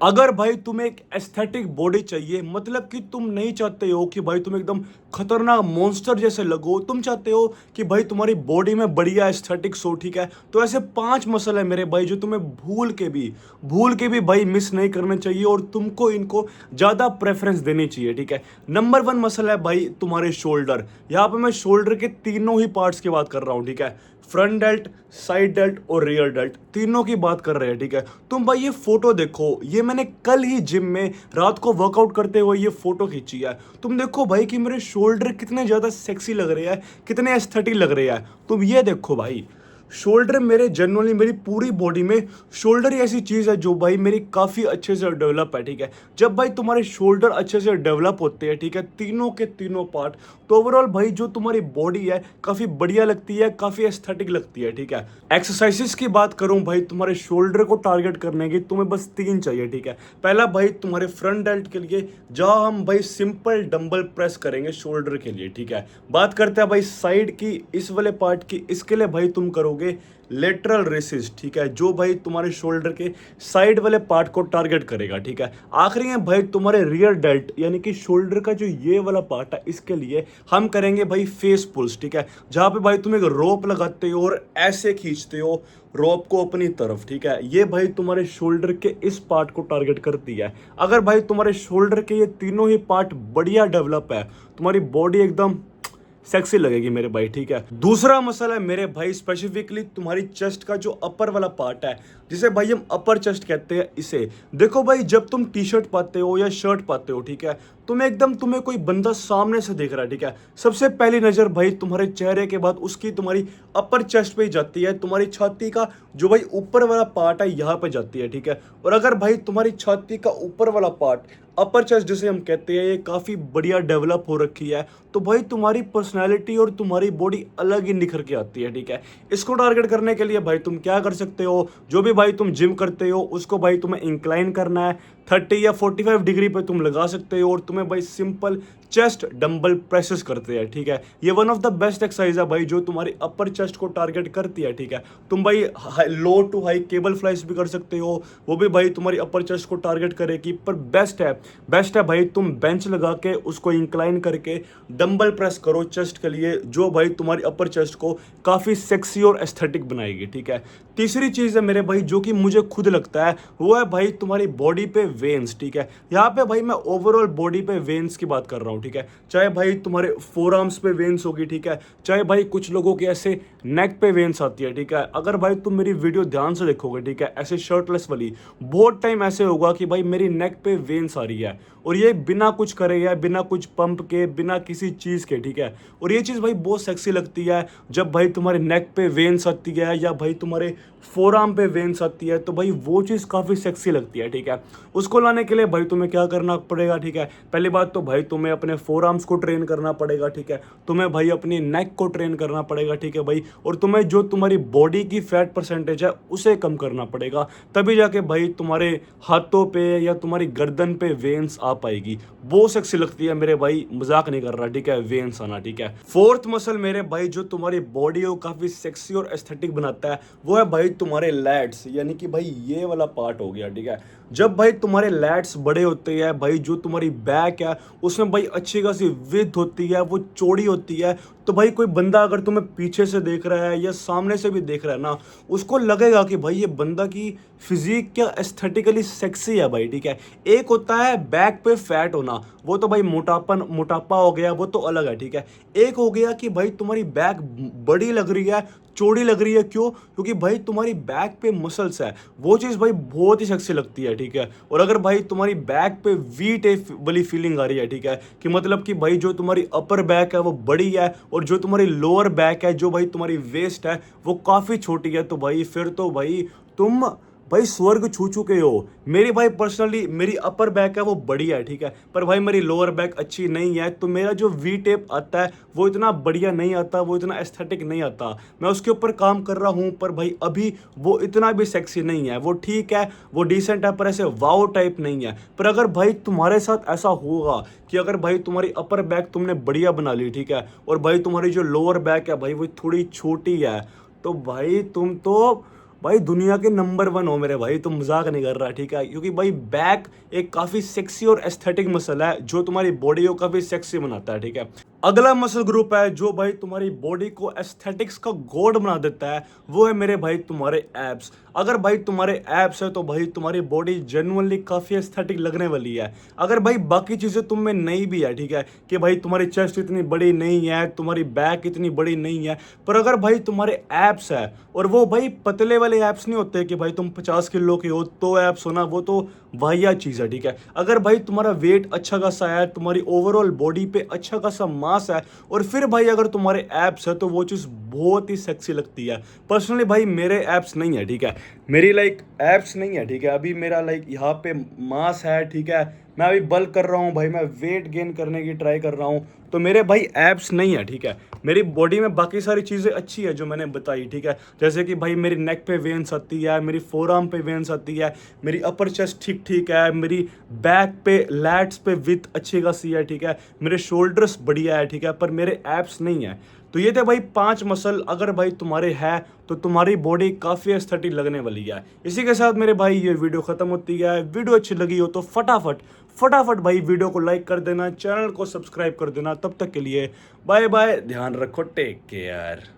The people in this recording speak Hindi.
अगर भाई तुम्हें एक एस्थेटिक बॉडी चाहिए, मतलब कि तुम नहीं चाहते हो कि भाई तुम एकदम खतरनाक मॉन्स्टर जैसे लगो, तुम चाहते हो कि भाई तुम्हारी बॉडी में बढ़िया एस्थेटिक्स हो, ठीक है, तो ऐसे 5 मसल है मेरे भाई जो तुम्हें भूल के भी भाई मिस नहीं करने चाहिए और तुमको इनको ज़्यादा प्रेफरेंस देनी चाहिए, ठीक है। नंबर 1 मसल है भाई तुम्हारे शोल्डर। यहाँ पे मैं शोल्डर के तीनों ही पार्ट्स की बात कर रहा हूँ, ठीक है। फ्रंट डेल्ट, साइड डेल्ट और रियर डेल्ट, तीनों की बात कर रहे हैं, ठीक है। तुम भाई ये फोटो देखो, ये मैंने कल ही जिम में रात को वर्कआउट करते हुए ये फोटो खींची है। तुम देखो भाई कि मेरे शोल्डर कितने ज़्यादा सेक्सी लग रहे हैं, कितने एस्थेटिक लग रहे हैं। तुम ये देखो भाई, शोल्डर मेरे जनरली मेरी पूरी बॉडी में शोल्डर ही ऐसी चीज़ है जो भाई मेरी काफ़ी अच्छे से डेवलप है, ठीक है। जब भाई तुम्हारे शोल्डर अच्छे से डेवलप होते हैं, ठीक है, तीनों के तीनों पार्ट, तो ओवरऑल भाई जो तुम्हारी बॉडी है काफ़ी बढ़िया लगती है, काफ़ी एस्थेटिक लगती है, ठीक है। एक्सरसाइजेस की बात करूं भाई तुम्हारे शोल्डर को टारगेट करने की, तुम्हें बस 3 चाहिए, ठीक है। पहला भाई तुम्हारे फ्रंट डेल्ट के लिए, जहां हम भाई सिंपल डंबल प्रेस करेंगे शोल्डर के लिए, ठीक है। बात करते हैं भाई साइड की, इस वाले पार्ट की, इसके लिए भाई तुम करोगे लेटरल रेसिस, ठीक है, जो भाई तुम्हारे शोल्डर के साइड वाले पार्ट को टारगेट करेगा, ठीक है। आखिरी है भाई तुम्हारे रियर डेल्ट, यानी कि शोल्डर का जो ये वाला पार्ट है, इसके लिए हम करेंगे भाई फेस पुल्स, ठीक है, जहां पे भाई तुम एक रोप लगाते हो और ऐसे खींचते हो रोप को अपनी तरफ, ठीक है। ये भाई तुम्हारे शोल्डर के इस पार्ट को टारगेट करती है। अगर भाई तुम्हारे शोल्डर के ये तीनों ही पार्ट बढ़िया डेवलप है, तुम्हारी बॉडी एकदम सेक्सी लगेगी मेरे भाई, ठीक है। दूसरा मसला है मेरे भाई स्पेसिफिकली तुम्हारी चेस्ट का जो अपर वाला पार्ट है, जिसे भाई हम अपर चेस्ट कहते हैं। इसे देखो भाई, जब तुम टी शर्ट पाते हो या शर्ट पाते हो, ठीक है, तुम्हें कोई बंदा सामने से देख रहा है, ठीक है, सबसे पहली नजर भाई तुम्हारे चेहरे के बाद उसकी तुम्हारी अपर चेस्ट पे ही जाती है, तुम्हारी छाती का जो भाई ऊपर वाला पार्ट है यहाँ पे जाती है, ठीक है। और अगर भाई तुम्हारी छाती का ऊपर वाला पार्ट, अपर चेस्ट जिसे हम कहते हैं, ये काफ़ी बढ़िया डेवलप हो रखी है, तो भाई तुम्हारी पर्सनैलिटी और तुम्हारी बॉडी अलग ही निखर के आती है, ठीक है। इसको टारगेट करने के लिए भाई तुम क्या कर सकते हो, जो भी भाई तुम जिम करते हो उसको भाई तुम्हें इंक्लाइन करना है, 30 या 45 डिग्री पे तुम लगा सकते हो और तुम्हें भाई सिंपल चेस्ट डंबल प्रेसेस करते हैं, ठीक है। ये one of the best exercise है भाई जो तुम्हारी अपर चेस्ट को टारगेट करती है, ठीक है। तुम भाई लो टू हाई केबल फ्लाइज भी कर सकते हो, वो भी भाई तुम्हारी अपर चेस्ट को टारगेट करेगी। पर बेस्ट है भाई तुम बेंच लगा के उसको इंक्लाइन करके डंबल प्रेस करो चेस्ट के लिए, जो भाई तुम्हारी अपर चेस्ट को काफ़ी सेक्सी और एस्थेटिक बनाएगी, ठीक है। तीसरी चीज़ है मेरे भाई जो कि मुझे खुद लगता है, वो है भाई तुम्हारी बॉडी पे वेन्स, ठीक है। यहाँ पे भाई मैं ओवरऑल बॉडी पे वेन्स की बात कर रहा हूँ, ठीक है। चाहे भाई तुम्हारे फोर आर्म्स पे वेन्स होगी, ठीक है, चाहे भाई कुछ लोगों के ऐसे नेक पे वेन्स आती है, ठीक है। अगर भाई तुम मेरी वीडियो ध्यान से देखोगे, ठीक है, ऐसे शर्टलेस वाली, बहुत टाइम ऐसे होगा कि भाई मेरी नेक पे वेन्स आ रही है, और ये बिना कुछ करे या बिना कुछ पंप के, बिना किसी चीज़ के, ठीक है। और ये चीज़ भाई बहुत सेक्सी लगती है जब भाई तुम्हारे नेक पे वेन्स आती है या भाई तुम्हारे फोर आर्म पे वेन्स आती है, तो भाई वो चीज़ काफ़ी सेक्सी लगती है, ठीक है। उसको लाने के लिए भाई तुम्हें क्या करना पड़ेगा, ठीक है। पहली बात तो भाई तुम्हें अपने फोर आर्म्स को ट्रेन करना पड़ेगा, ठीक है। तुम्हें भाई अपनी नेक को ट्रेन करना पड़ेगा, ठीक है भाई। और तुम्हें जो तुम्हारी बॉडी की फैट परसेंटेज है उसे कम करना पड़ेगा, तभी जाके भाई तुम्हारे हाथों पे या तुम्हारी गर्दन पे वेन्स आ पाएगी। वो सेक्सी लगती है मेरे भाई, मजाक नहीं कर रहा, ठीक है, वेन्स आना, ठीक है। फोर्थ मसल मेरे भाई जो तुम्हारी बॉडी को काफ़ी सेक्सी और एस्थेटिक बनाता है, वो है भाई तुम्हारे लैट्स, यानी कि भाई ये वाला पार्ट हो गया, ठीक है। जब भाई तुम्हारे लैट्स बड़े होते हैं भाई, जो तुम्हारी बैक है उसमें भाई अच्छी खासी विड्थ होती है, वो चौड़ी होती है, तो भाई कोई बंदा अगर तुम्हें पीछे से देख रहा है या सामने से भी देख रहा है ना, उसको लगेगा कि भाई ये बंदा की फिजिक क्या एस्थेटिकली सेक्सी है भाई, ठीक है। एक होता है बैक पे फैट होना, वो तो भाई मोटापा हो गया, वो तो अलग है, ठीक है। एक हो गया कि भाई तुम्हारी बैक बड़ी लग रही है, चौड़ी लग रही है, क्यों? क्योंकि भाई तुम्हारी बैक पे मसल्स है, वो चीज़ भाई बहुत ही सेक्सी लगती है, ठीक है। और अगर भाई तुम्हारी बैक पे वी टेप वाली फीलिंग आ रही है, ठीक है, कि मतलब कि भाई जो तुम्हारी अपर बैक है वो बड़ी है और जो तुम्हारी लोअर बैक है, जो भाई तुम्हारी वेस्ट है वो काफ़ी छोटी है, तो भाई फिर तो भाई तुम भाई स्वर्ग छू चुके हो। मेरी भाई पर्सनली मेरी अपर बैक है वो बढ़िया है, ठीक है, पर भाई मेरी लोअर बैक अच्छी नहीं है, तो मेरा जो वी टेप आता है वो इतना बढ़िया नहीं आता, वो इतना एस्थेटिक नहीं आता। मैं उसके ऊपर काम कर रहा हूँ, पर भाई अभी वो इतना भी सेक्सी नहीं है, वो ठीक है, वो डिसेंट है, पर ऐसे वाओ टाइप नहीं है। पर अगर भाई तुम्हारे साथ ऐसा होगा कि अगर भाई तुम्हारी अपर बैक तुमने बढ़िया बना ली, ठीक है, और भाई तुम्हारी जो लोअर बैक है भाई वो थोड़ी छोटी है, तो भाई तुम तो भाई दुनिया के नंबर 1 हो मेरे भाई, तुम मजाक नहीं कर रहा, ठीक है? क्योंकि भाई बैक एक काफ़ी सेक्सी और एस्थेटिक मसल है जो तुम्हारी बॉडी को काफ़ी सेक्सी बनाता है, ठीक है? अगला मसल ग्रुप है जो भाई तुम्हारी बॉडी को एस्थेटिक्स का गॉड बना देता है, वो है मेरे भाई तुम्हारे एब्स। अगर भाई तुम्हारे एब्स है तो भाई तुम्हारी बॉडी जेन्युइनली काफ़ी एस्थेटिक लगने वाली है। अगर भाई बाकी चीज़ें तुम में नहीं भी है, ठीक है, कि भाई तुम्हारी चेस्ट इतनी बड़ी नहीं है, तुम्हारी बैक इतनी बड़ी नहीं है, पर अगर भाई तुम्हारे एब्स है, और वो भाई पतले वाले एब्स नहीं होते कि भाई तुम 50 किलो के हो तो एब्स होना, वो तो वाहियात चीज़ है, ठीक है? अगर भाई तुम्हारा वेट अच्छा खासा है, तुम्हारी ओवरऑल बॉडी पे अच्छा खासा मास है, और फिर भाई अगर तुम्हारे एब्स है, तो वो चीज़ बहुत ही सेक्सी लगती है। पर्सनली भाई मेरे एब्स नहीं है, ठीक है, मेरी लाइक एब्स नहीं है, ठीक है, अभी मेरा लाइक यहाँ पे मास है, ठीक है, मैं अभी बल्क कर रहा हूँ भाई, मैं वेट गेन करने की ट्राई कर रहा हूँ, तो मेरे भाई एब्स नहीं है, ठीक है? मेरी बॉडी में बाकी सारी चीज़ें अच्छी है जो मैंने बताई, ठीक है, जैसे कि भाई मेरी नेक पे वेन्स आती है, मेरी फोर आर्म पे वेन्स आती है, मेरी अपर चेस्ट ठीक ठीक है, मेरी बैक पे लैट्स पे विथ अच्छी खासी है, ठीक है, मेरे शोल्डर्स बढ़िया है, ठीक है, पर मेरे एब्स नहीं है। तो ये थे भाई 5 मसल, अगर भाई तुम्हारे है तो तुम्हारी बॉडी काफ़ी एस्थेटिक लगने वाली है। इसी के साथ मेरे भाई ये वीडियो ख़त्म होती है। वीडियो अच्छी लगी हो तो फटाफट भाई वीडियो को लाइक कर देना, चैनल को सब्सक्राइब कर देना। तब तक के लिए बाय बाय, ध्यान रखो, टेक केयर।